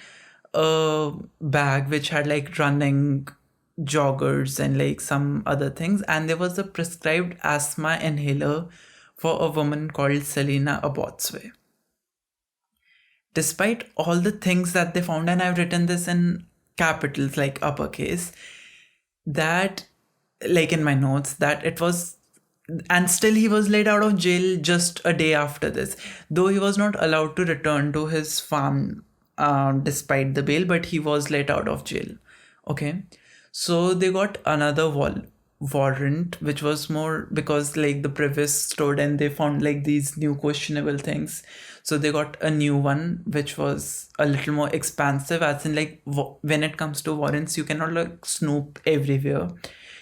a bag which had like running joggers and like some other things, and there was a prescribed asthma inhaler for a woman called Selena Abotsway. Despite all the things that they found, and I've written this in capitals like uppercase, that like in my notes, that it was, and still he was let out of jail just a day after this, though he was not allowed to return to his farm despite the bail, but he was let out of jail. Okay, so they got another warrant which was more because like the previous stored and they found like these new questionable things, so they got a new one which was a little more expansive, as in like when it comes to warrants you cannot like snoop everywhere.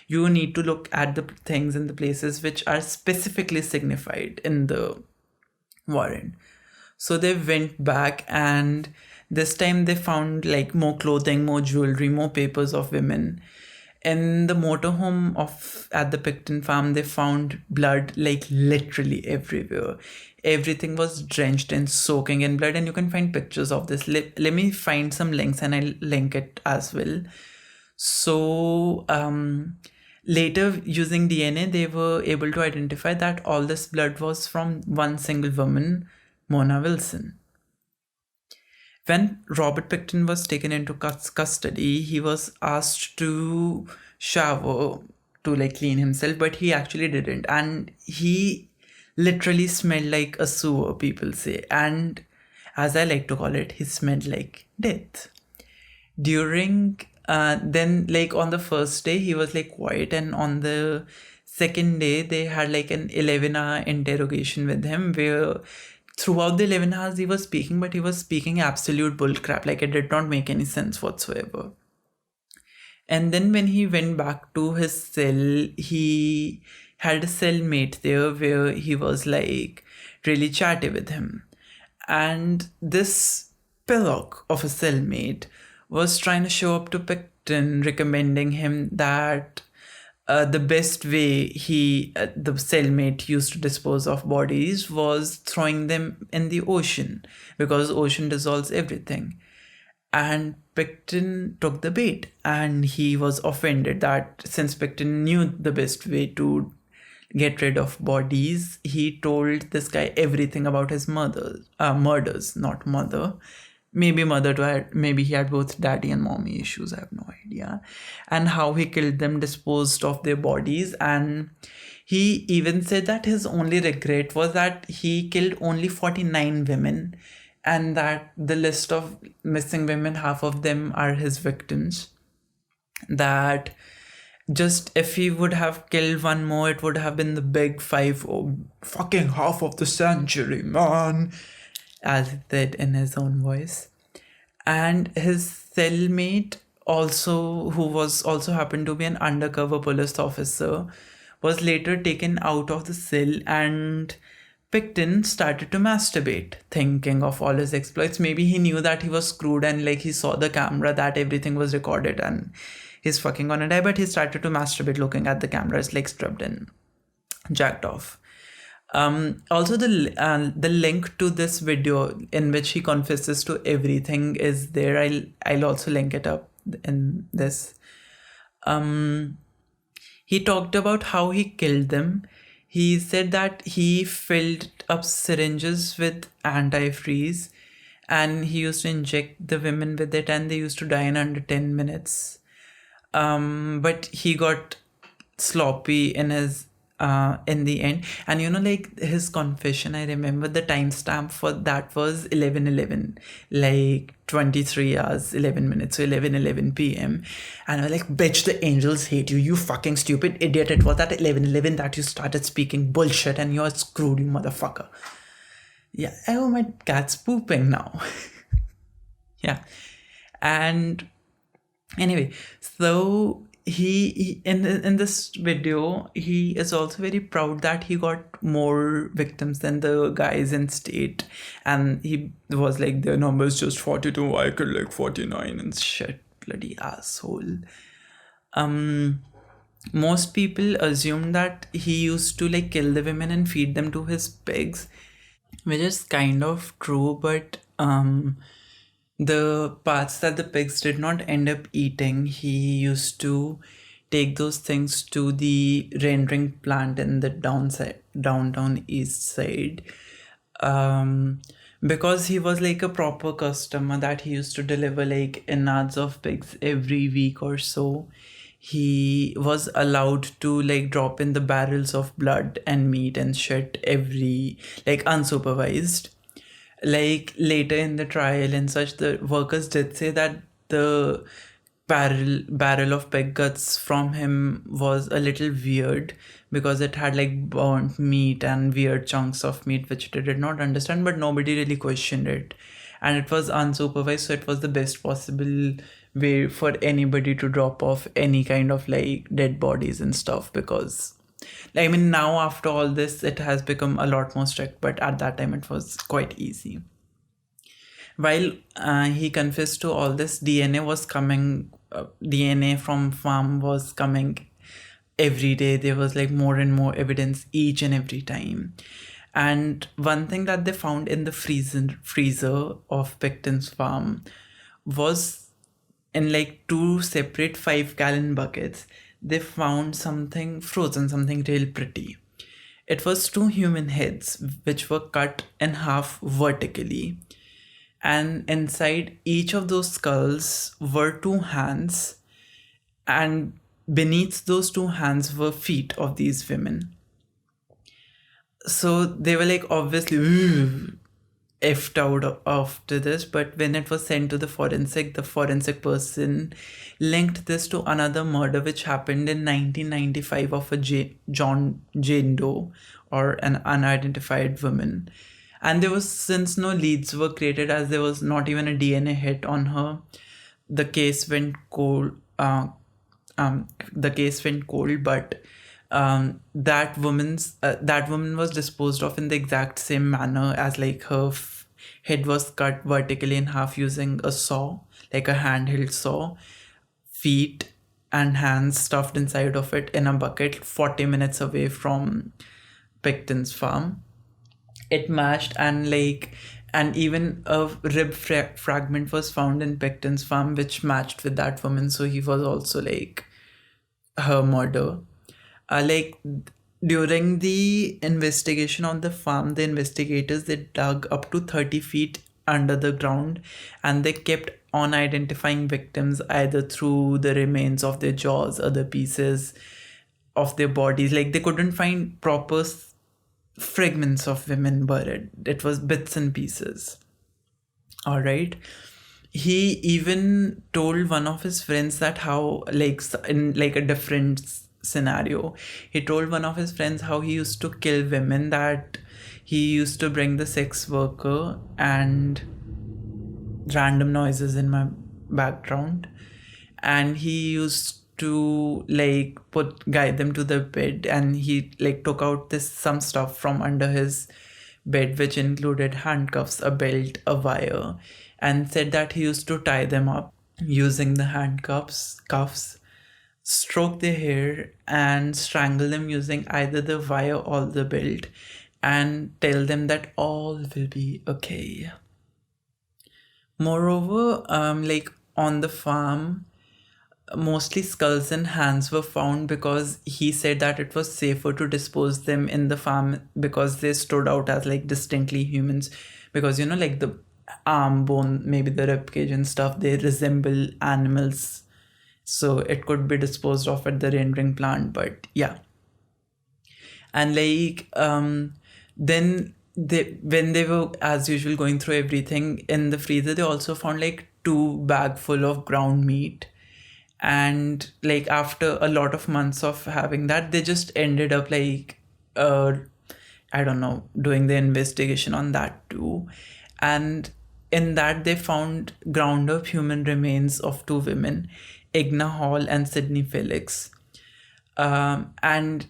You need to look at the things in the places which are specifically signified in the warrant. So they went back, and this time they found like more clothing, more jewelry, more papers of women. In the motorhome at the Pickton farm, they found blood like literally everywhere. Everything was drenched and soaking in blood, and you can find pictures of this. Let me find some links and I'll link it as well. So later, using DNA, they were able to identify that all this blood was from one single woman, Mona Wilson. When Robert Pickton was taken into custody, he was asked to shower to like clean himself, but he actually didn't. And he literally smelled like a sewer, people say. And as I like to call it, he smelled like death. During then, like on the first day he was like quiet, and on the second day they had like an 11-hour interrogation with him, where throughout the 11 hours he was speaking, but he was speaking absolute bullcrap. Like, it did not make any sense whatsoever. And then when he went back to his cell, he had a cellmate there where he was like really chatty with him. And this pillock of a cellmate was trying to show up to Pickton, recommending him that the best way the cellmate used to dispose of bodies was throwing them in the ocean, because ocean dissolves everything. And Pickton took the bait, and he was offended that since Pickton knew the best way to get rid of bodies, he told this guy everything about his murders, not mother. Maybe mother too, maybe he had both daddy and mommy issues, I have no idea. And how he killed them, disposed of their bodies. And he even said that his only regret was that he killed only 49 women, and that the list of missing women, half of them are his victims. That just if he would have killed one more, it would have been the big five, oh, fucking half of the century, man, as he said in his own voice. And his cellmate, also, who was also happened to be an undercover police officer, was later taken out of the cell, and Pickton started to masturbate, thinking of all his exploits. Maybe he knew that he was screwed, and like he saw the camera that everything was recorded and he's fucking gonna die, but he started to masturbate looking at the camera, his legs stripped and jacked off. Also, the link to this video in which he confesses to everything is there. I'll also link it up in this. He talked about how he killed them. He said that he filled up syringes with antifreeze, and he used to inject the women with it, and they used to die in under 10 minutes. But he got sloppy in the end. And like his confession, I remember the timestamp for that was 11:11, like 23 hours 11 minutes, so 11:11 p.m. And I was like, bitch, the angels hate you, you fucking stupid idiot. It was at 11:11 that you started speaking bullshit, and you're screwed, you motherfucker. Yeah. Oh, my cat's pooping now. Yeah. And anyway, so he in this video, he is also very proud that he got more victims than the guys in state, and he was like, their number is just 42, I killed like 49 and shit. Bloody asshole. Most people assume that he used to like kill the women and feed them to his pigs, which is kind of true, but the parts that the pigs did not end up eating, he used to take those things to the rendering plant in the downtown east side, because he was like a proper customer that he used to deliver like innards of pigs every week or so. He was allowed to like drop in the barrels of blood and meat and shit every, like, unsupervised. Like later in the trial and such, the workers did say that the barrel of pig guts from him was a little weird, because it had like burnt meat and weird chunks of meat which they did not understand, but nobody really questioned it, and it was unsupervised, so it was the best possible way for anybody to drop off any kind of like dead bodies and stuff. Because I mean, now after all this, it has become a lot more strict, but at that time it was quite easy. While he confessed to all this, DNA from farm was coming every day. There was like more and more evidence each and every time. And one thing that they found in the freezer of Pickton's farm was, in like 2 separate 5-gallon buckets, they found something frozen, something real pretty. It was 2 human heads which were cut in half vertically, and inside each of those skulls were 2 hands, and beneath those 2 hands were feet of these women. So they were like obviously effed out after this, but when it was sent to the forensic person linked this to another murder which happened in 1995 of a John Jane Doe, or an unidentified woman. And there was, since no leads were created, as there was not even a DNA hit on her, the case went cold. The case went cold, but that woman was disposed of in the exact same manner, as like her head was cut vertically in half using a saw, like a handheld saw, feet and hands stuffed inside of it in a bucket 40 minutes away from Pickton's farm. It matched, and even a fragment was found in Pickton's farm which matched with that woman, so he was also like her murder. Like during the investigation on the farm, the investigators, they dug up to 30 feet under the ground, and they kept on identifying victims either through the remains of their jaws, other pieces of their bodies. Like they couldn't find proper fragments of women buried. It was bits and pieces. All right. He even told one of his friends that how, like, in like a different scenario, he told one of his friends how he used to kill women, that he used to bring the sex worker and random noises in my background, and he used to like guide them to the bed, and he like took out some stuff from under his bed which included handcuffs, a belt, a wire, and said that he used to tie them up using the cuffs, stroke their hair and strangle them using either the wire or the belt, and tell them that all will be okay. Moreover, like on the farm, mostly skulls and hands were found, because he said that it was safer to dispose them in the farm because they stood out as like distinctly humans, because like the arm bone, maybe the ribcage and stuff, they resemble animals, so it could be disposed of at the rendering plant. But yeah, and like then when they were as usual going through everything in the freezer, they also found like 2 bags full of ground meat, and like after a lot of months of having that, they just ended up like I don't know, doing the investigation on that too. And in that they found ground up human remains of 2 women, Igna Hall and Sydney Felix. And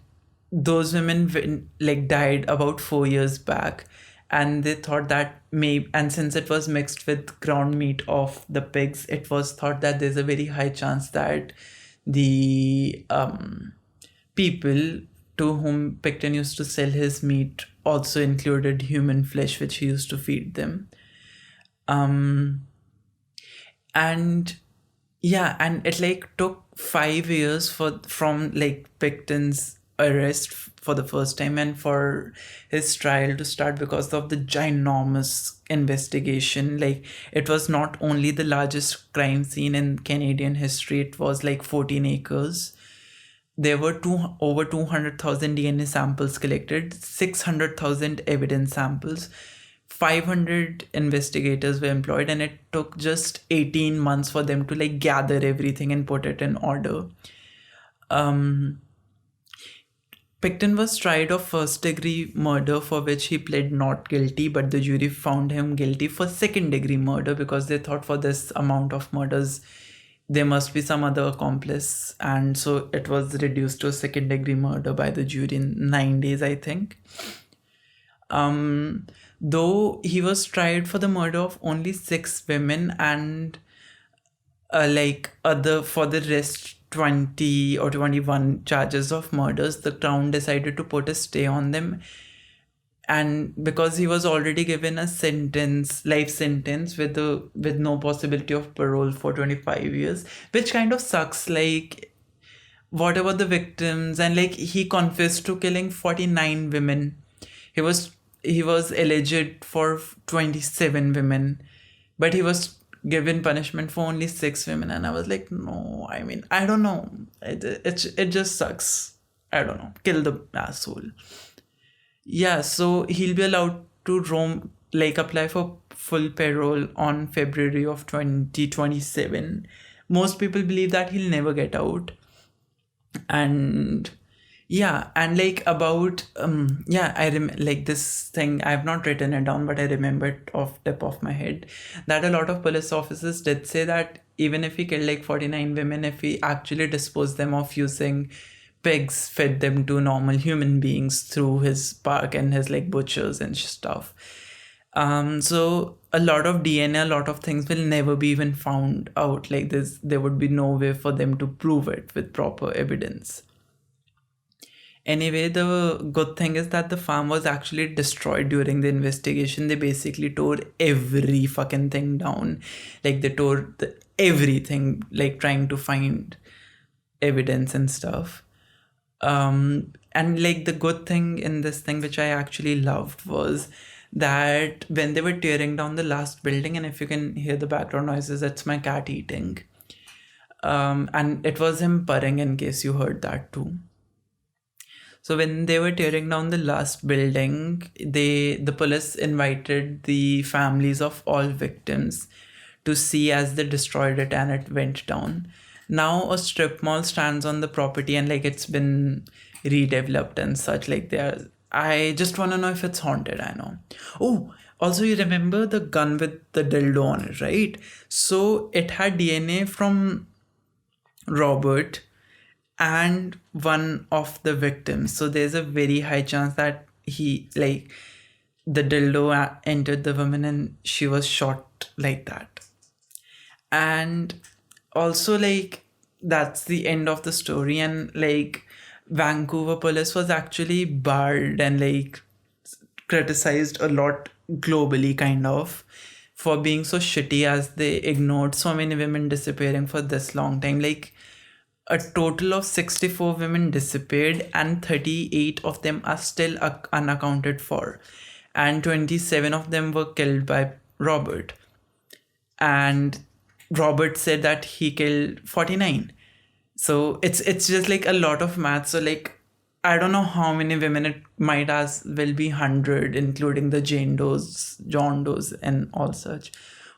those women like died about 4 years back, and they thought that maybe, and since it was mixed with ground meat of the pigs, it was thought that there's a very high chance that the people to whom Pickton used to sell his meat also included human flesh which he used to feed them. And yeah, and it like took 5 years from like Pickton's arrest for the first time and for his trial to start, because of the ginormous investigation. Like it was not only the largest crime scene in Canadian history, it was like 14 acres. There were over 200,000 DNA samples collected, 600,000 evidence samples, 500 investigators were employed, and it took just 18 months for them to like gather everything and put it in order. Pickton was tried of first-degree murder, for which he pled not guilty, but the jury found him guilty for second-degree murder, because they thought for this amount of murders there must be some other accomplice, and so it was reduced to second-degree murder by the jury in 9 days, I think. Though he was tried for the murder of only 6 women, and for the rest 20 or 21 charges of murders, the Crown decided to put a stay on them. And because he was already given a life sentence with no possibility of parole for 25 years, which kind of sucks. Like, what about the victims? And like, he confessed to killing 49 women. He was alleged for 27 women, but he was given punishment for only 6 women. And I was like, no, I mean, I don't know. It just sucks. I don't know. Kill the asshole. Yeah, so he'll be allowed to roam, like apply for full parole on February of 2027. Most people believe that he'll never get out. And yeah, and like about yeah, like this thing, I've not written it down, but I remember it off tip of my head, that a lot of police officers did say that even if he killed like 49 women, if he actually disposed them of using pigs, fed them to normal human beings through his park and his like butchers and stuff, so a lot of DNA, a lot of things will never be even found out. Like this, there would be no way for them to prove it with proper evidence. Anyway, the good thing is that the farm was actually destroyed during the investigation. They basically tore every fucking thing down. Like they tore everything, like trying to find evidence and stuff. And like the good thing in this thing, which I actually loved, was that when they were tearing down the last building, and if you can hear the background noises, it's my cat eating. And it was him purring, in case you heard that too. So when they were tearing down the last building, the police invited the families of all victims to see as they destroyed it and it went down. Now a strip mall stands on the property, and like it's been redeveloped and such. Like there, I just want to know if it's haunted. I know. Oh, also you remember the gun with the dildo on it, right? So it had DNA from Robert and one of the victims. So there's a very high chance that he, like, the dildo entered the woman and she was shot like that. And also, like, that's the end of the story. And like, Vancouver police was actually barred and like criticized a lot globally, kind of, for being so shitty, as they ignored so many women disappearing for this long time. Like, a total of 64 women disappeared, and 38 of them are still unaccounted for. And 27 of them were killed by Robert. And Robert said that he killed 49. So it's just like a lot of math. So like, I don't know how many women it might as well be 100, including the Jane Does, John Does, and all such,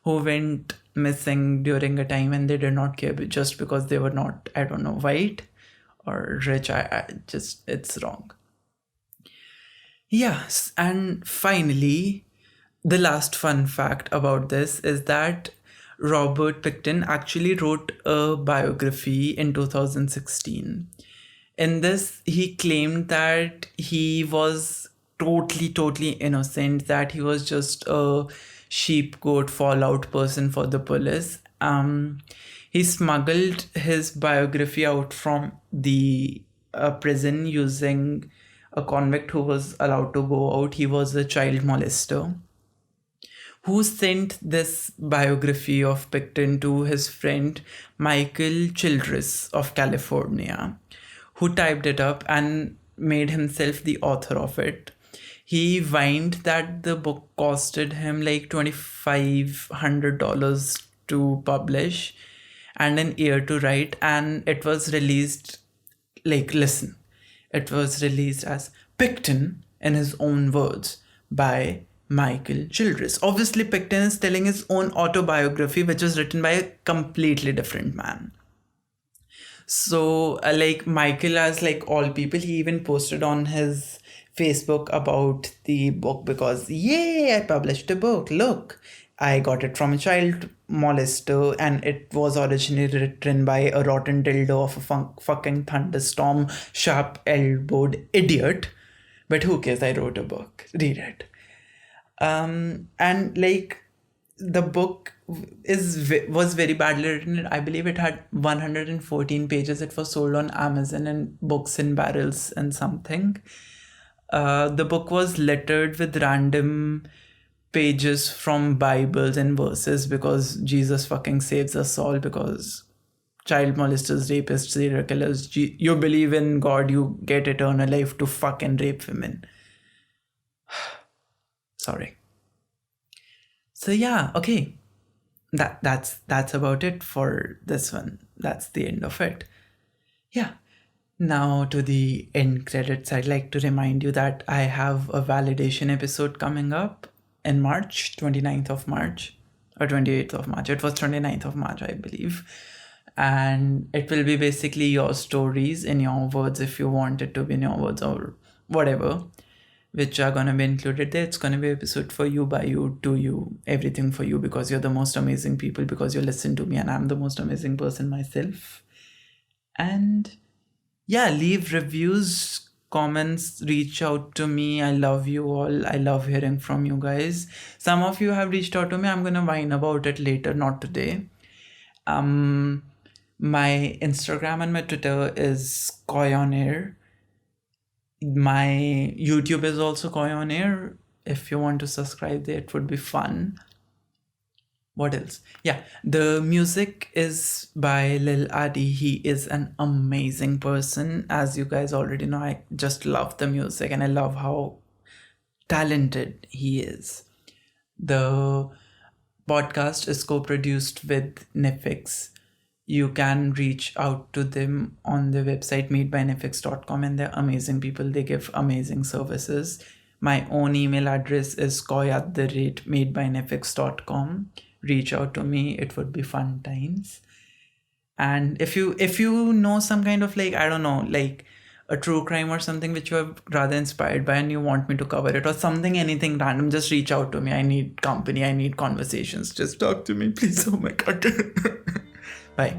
who went missing during a time and they did not care just because they were not, I don't know, white or rich. I just, it's wrong. Yes, and finally, the last fun fact about this is that Robert Pickton actually wrote a biography in 2016. In this, he claimed that he was totally innocent, that he was just a sheep goat fallout person for the police. He smuggled his biography out from the prison using a convict who was allowed to go out. He was a child molester who sent this biography of Pickton to his friend Michael Childress of California, who typed it up and made himself the author of it. He whined that the book costed him like $2,500 to publish and an year to write, and it was released, like, listen, it was released as Pickton, in his own words, by Michael Childress. Obviously, Pickton is telling his own autobiography, which was written by a completely different man. So, like, Michael, as like all people, he even posted on his Facebook about the book because, yay, I published a book. Look, I got it from a child molester, and it was originally written by a rotten dildo of a fucking thunderstorm, sharp elbowed idiot. But who cares? I wrote a book. Read it. And like, the book was very badly written. I believe it had 114 pages. It was sold on Amazon and Books in Barrels and something. The book was littered with random pages from Bibles and verses because Jesus fucking saves us all, because child molesters, rapists, serial killers, you believe in God, you get eternal life to fucking rape women. Sorry. So yeah, okay. That's about it for this one. That's the end of it. Yeah. Now to the end credits, I'd like to remind you that I have a validation episode coming up in March, 29th of March or 28th of March. It was 29th of March, I believe. And it will be basically your stories in your words, if you want it to be in your words or whatever, which are going to be included there. It's going to be an episode for you, by you, to you, everything for you, because you're the most amazing people, because you listen to me and I'm the most amazing person myself. And yeah, leave reviews, comments, reach out to me. I love you all. I love hearing from you guys. Some of you have reached out to me. I'm gonna whine about it later, not today. My Instagram and my Twitter is Koi on Air. My YouTube is also Koi on Air. If you want to subscribe there, it would be fun. What else? Yeah, the music is by Lil Adi. He is an amazing person. As you guys already know, I just love the music and I love how talented he is. The podcast is co-produced with Nifix. You can reach out to them on their website, meetbynifix.com, and they're amazing people. They give amazing services. My own email address is koi@meetbynifix.com. Reach out to me. It would be fun times. And if you know some kind of, like, I don't know, like a true crime or something which you are rather inspired by and you want me to cover it, or something, anything random, just reach out to me. I need company. I need conversations. Just talk to me, please. Oh my God. Bye.